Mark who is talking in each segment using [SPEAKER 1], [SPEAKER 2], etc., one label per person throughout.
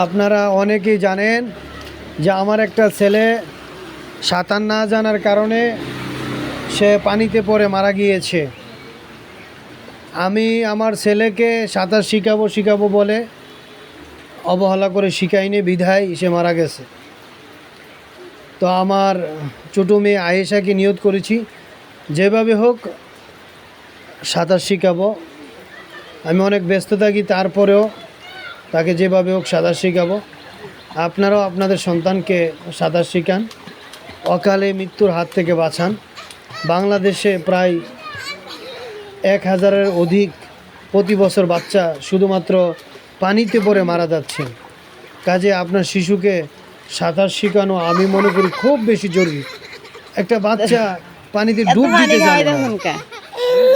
[SPEAKER 1] আপনারা অনেকেই জানেন যে আমার একটা ছেলে সাঁতার না জানার কারণে সে পানিতে পড়ে মারা গিয়েছে। আমি আমার ছেলেকে সাঁতার শিখাবো বলে অবহেলা করে শিখাইনি, বিধায় সে মারা গেছে। তো আমার ছোটো মেয়ে আয়েশাকে নিয়ত করেছি যেভাবে হোক সাঁতার শিখাবো। আমি অনেক ব্যস্ত থাকি, তারপরেও তাকে যেভাবে হোক সাঁতার শিখাবো। আপনারাও আপনাদের সন্তানকে সাঁতার শিখান, অকালে মৃত্যুর হাত থেকে বাঁচান। বাংলাদেশে প্রায় 1000-এর অধিক প্রতি বছর বাচ্চা শুধুমাত্র পানিতে পড়ে মারা যাচ্ছে। কাজে আপনার শিশুকে সাঁতার শেখানো আমি মনে করি খুব বেশি জরুরি। একটা বাচ্চা পানিতে ডুব দিতে জানে না,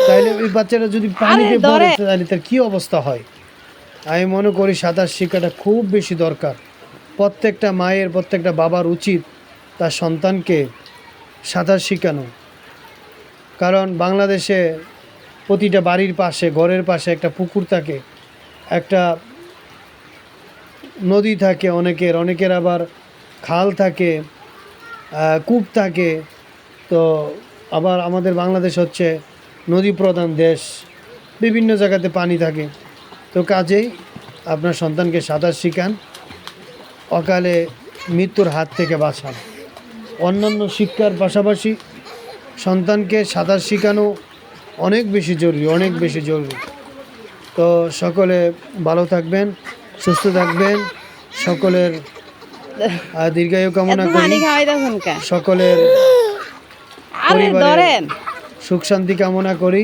[SPEAKER 1] তাইলে ওই বাচ্চাটা যদি পানিতে পড়ে তাহলে তার কী অবস্থা হয়। আমি মনে করি সাঁতার শেখাটা খুব বেশি দরকার। প্রত্যেকটা মায়ের, প্রত্যেকটা বাবার উচিত তার সন্তানকে সাঁতার শেখানো। কারণ বাংলাদেশে প্রতিটা বাড়ির পাশে, ঘরের পাশে একটা পুকুর থাকে, একটা নদী থাকে, অনেকের আবার খাল থাকে, কূপ থাকে। তো আবার আমাদের বাংলাদেশ হচ্ছে নদী প্রধান দেশ, বিভিন্ন জায়গাতে পানি থাকে। তো কাজেই আপনার সন্তানকে সাঁতার শিখান, অকালে মৃত্যুর হাত থেকে বাঁচান। অন্যান্য শিক্ষার পাশাপাশি সন্তানকে সাঁতার শেখানো অনেক বেশি জরুরি। তো সকলে ভালো থাকবেন, সুস্থ থাকবেন, সকলের দীর্ঘায়ু কামনা করি, সকলের পরিবারের সুখ শান্তি কামনা করি।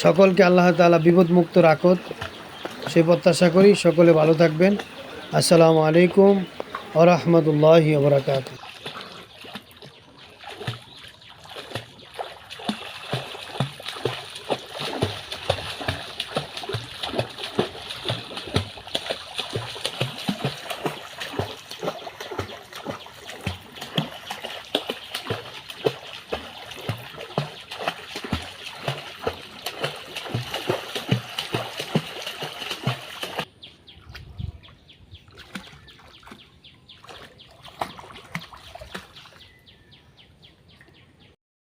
[SPEAKER 1] সকলকে আল্লাহ তাআলা বিপদমুক্ত রাখত সে প্রত্যাশা করি। সকলে ভালো থাকবেন। আসসালামু আলাইকুম ওয়া রাহমাতুল্লাহি ওয়া বারাকাতুহু।